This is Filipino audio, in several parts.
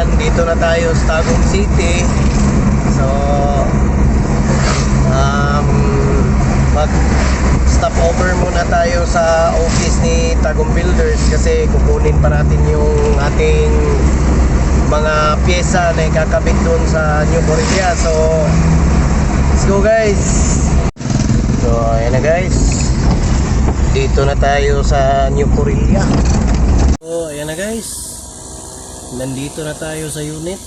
nandito na tayo sa Tagum City. So mag stop over muna tayo sa office ni Tagum Builders kasi kukunin pa natin yung ating mga pyesa na ikakabit doon sa New Korea. So let's go guys. So ayan na guys, dito na tayo sa New Korea. So ayan na guys, nandito na tayo sa unit.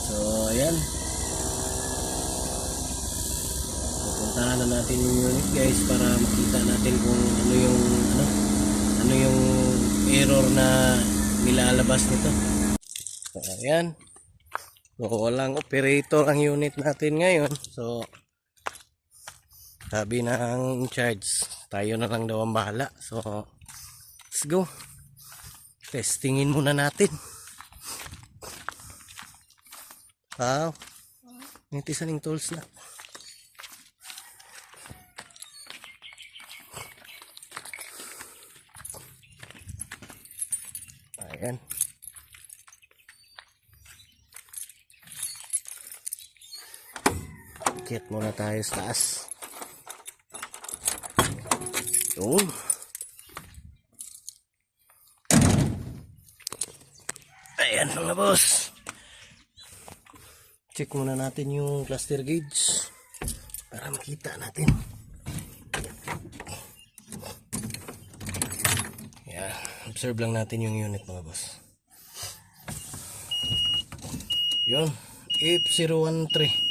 So ayan, pupuntahan na natin yung unit guys para makita natin kung ano yung error na nilalabas nito. So ayan, walang operator ang unit natin ngayon. So sabi ng in-charge, tayo na lang daw ang bahala. So let's go, testingin muna natin. Wow, nitisan yung tools na. Ayan. Kit muna tayo sa taas. Yun. Ayan mga boss. Check muna natin yung cluster gauge para makita natin. Ayan. Observe lang natin yung unit mga boss. Yun. F013.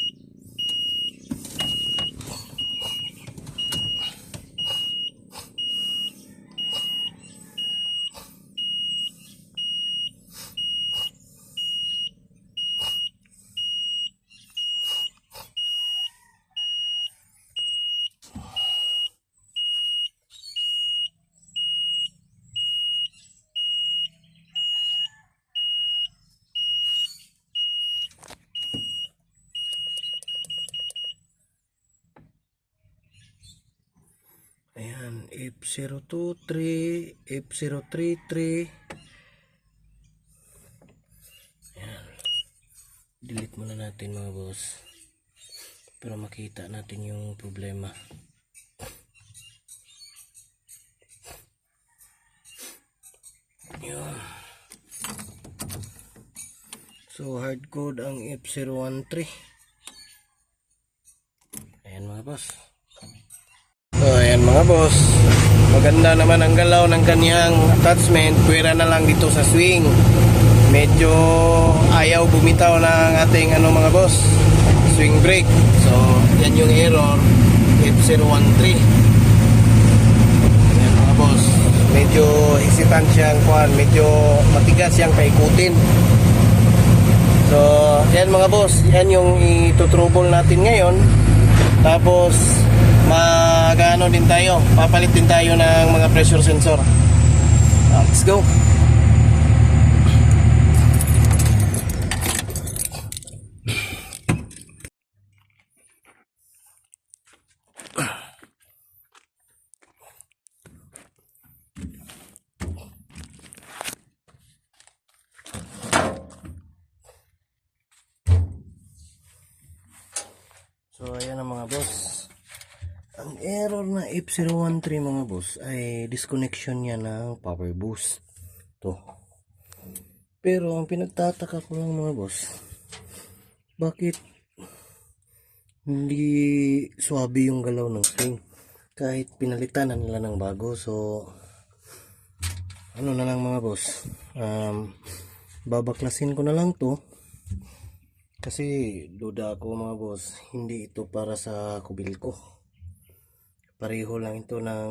Ayan, F023, F033. Ayan. Delete muna natin mga boss para makita natin yung problema. Ayan. So hard code ang F013. Ayan mga boss. So ayan mga boss, maganda naman ang galaw ng kanyang attachment. Pwera na lang dito sa swing, medyo ayaw bumitaw ng ating mga boss, swing brake. So yan yung error, F013. Ayan mga boss, medyo hesitant siyang medyo matigas siyang paikutin. So yan mga boss, yan yung itutrouble natin ngayon. Tapos magano din tayo, papalit din tayo ng mga pressure sensor. Let's go. So ayan ang mga boss, ang error na F013 mga boss ay disconnection niya ng power boost to. Pero ang pinagtataka ko lang mga boss, bakit hindi swabe yung galaw ng swing kahit pinalitan na nila ng bago. So ano na lang mga boss, babaklasin ko na lang to kasi duda ako mga boss, hindi ito para sa kubil ko. Pareho lang ito ng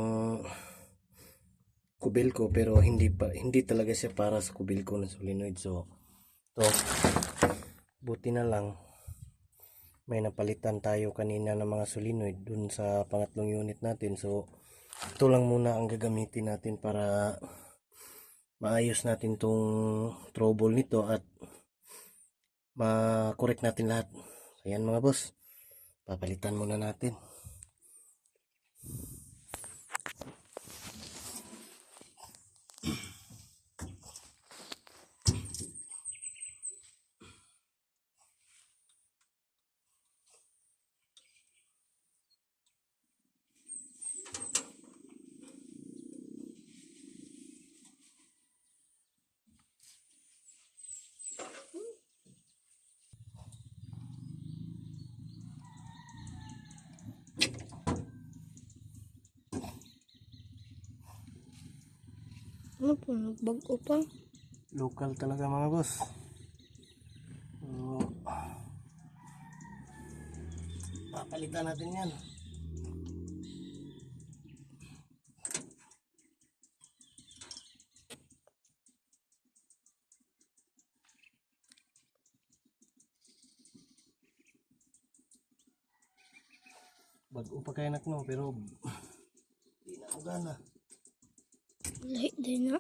kubil ko pero hindi talaga siya para sa kubil ko ng solenoid. So to, buti na lang may napalitan tayo kanina ng mga solenoid dun sa pangatlong unit natin. So ito lang muna ang gagamitin natin para maayos natin tong trouble nito at ma-correct natin lahat. Ayan mga boss, papalitan muna natin. Ano po, nagbago pa? Local talaga mga boss. So, papalitan natin yan. Bago pa kayo no, pero di na ako gana. Lahi din na.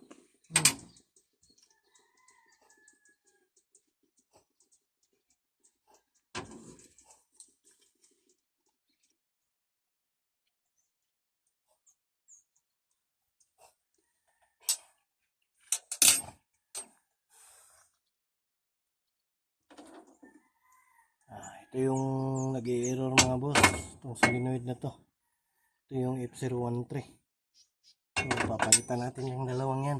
Ito yung nag-i-error mga boss. Itong solenoid na to. Ito yung F013. So, papalitan natin yung dalawang yan.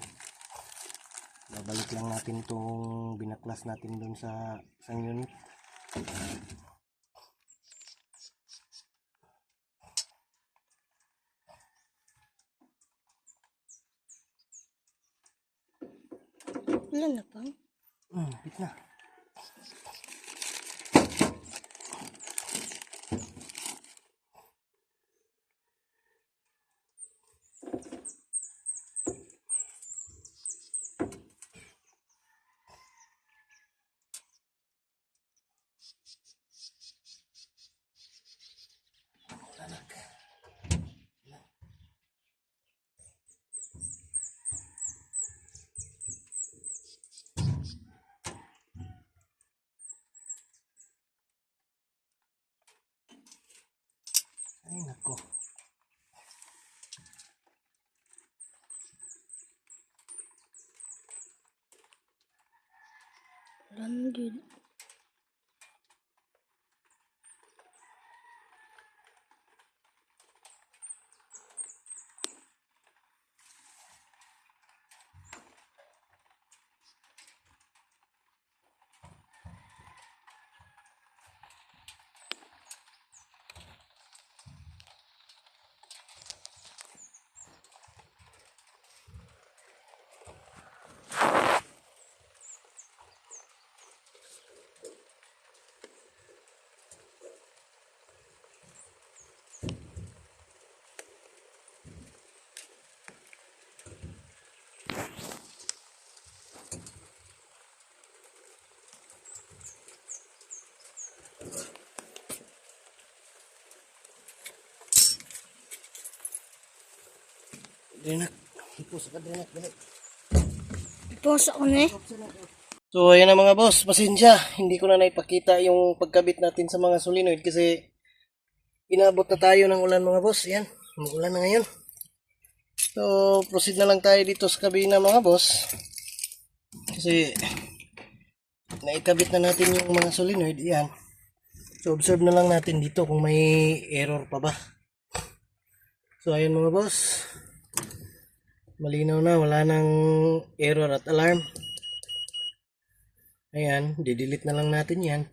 Babalik lang natin itong binaklas natin dun sa isang unit. Wala na pa. Hit na. Ay nako. Wala na din. Drinak. Ipos ka drinak. Ipos ako na eh. So ayan na mga boss, pasensya. Hindi ko na naipakita yung pagkabit natin sa mga solenoid kasi inabot na tayo ng ulan mga boss. Ayan, umulan na ngayon. So proceed na lang tayo dito sa kabina mga boss. Kasi naikabit na natin yung mga solenoid. Ayan. So observe na lang natin dito kung may error pa ba. So ayan mga boss. Malinaw na, wala nang error at alarm. Ayan, didelete na lang natin yan.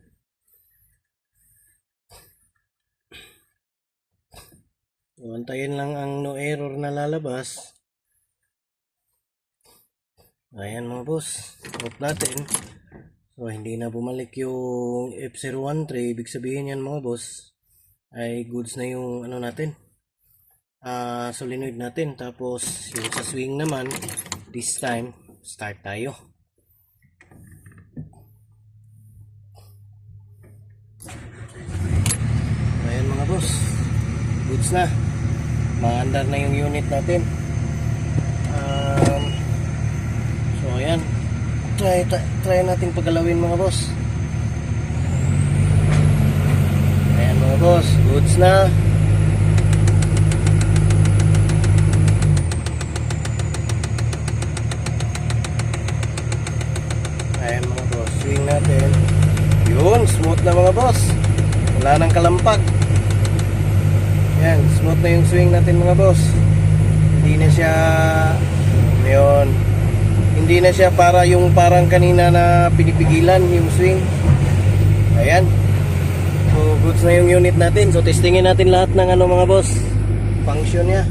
So, antayin lang ang no error na lalabas. Ayan mga boss, off natin. So hindi na bumalik yung F013, ibig sabihin yan mga boss ay goods na yung ano natin, solenoid natin. Tapos yung sa swing naman, this time start tayo. Ayan mga boss, goods na, maandar na yung unit natin. So ayan, try natin pagalawin mga boss. Ayan mga boss, goods na. Ayan mga boss, swing natin. Yun, smooth na mga boss. Wala nang kalampag. Ayan, smooth na yung swing natin mga boss. Hindi na siya, yun, hindi na siya para yung parang kanina na pinipigilan yung swing. Ayan. So goods na yung unit natin. So testingin natin lahat ng ano mga boss, function niya.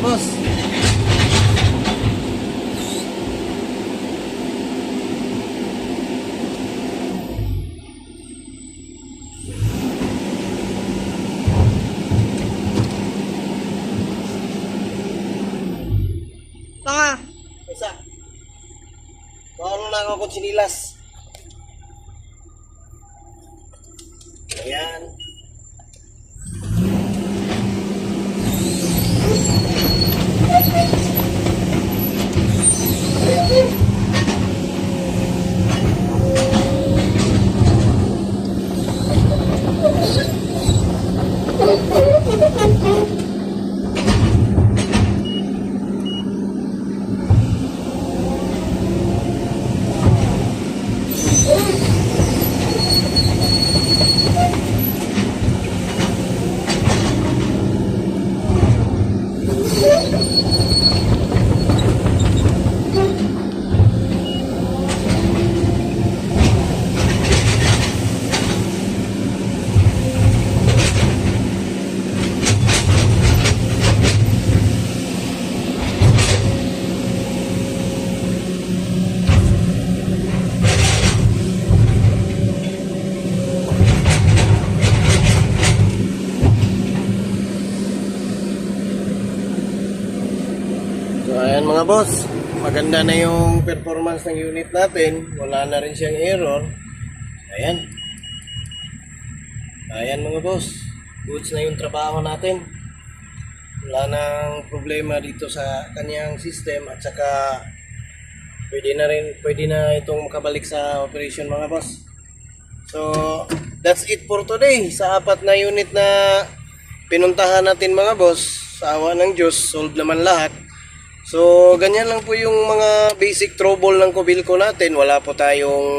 boss. Panga. Isa. Paano na ako sinilas? Ayan. So ayan mga boss, maganda na yung performance ng unit natin. Wala na rin siyang error. Ayan. Ayan mga boss, goods na yung trabaho natin. Wala nang problema dito sa kanyang system at saka pwede na itong makabalik sa operation mga boss. So that's it for today. Sa apat na unit na pinuntahan natin mga boss, sa awa ng Diyos, solve naman lahat. So, ganyan lang po yung mga basic trouble ng Kobelco natin. Wala po tayong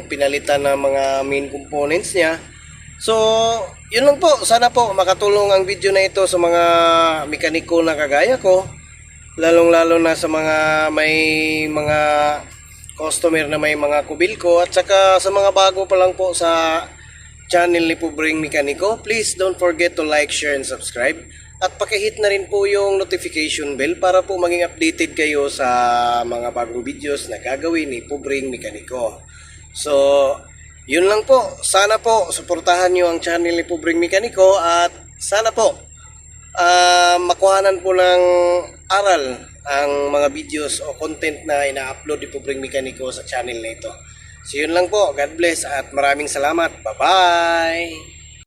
pinalitan ng mga main components niya. So, yun lang po. Sana po makatulong ang video na ito sa mga mekaniko na kagaya ko. Lalong-lalo na sa mga may mga customer na may mga Kobelco. At saka sa mga bago pa lang po sa channel ni Pubring Mekaniko. Please don't forget to like, share, and subscribe. At pakihit na rin po yung notification bell para po maging updated kayo sa mga bagong videos na gagawin ni Pubring Mekaniko. So, yun lang po. Sana po suportahan nyo ang channel ni Pubring Mekaniko at sana po makuhanan po ng aral ang mga videos o content na ina-upload ni Pubring Mekaniko sa channel na ito. So, yun lang po. God bless at maraming salamat. Bye-bye!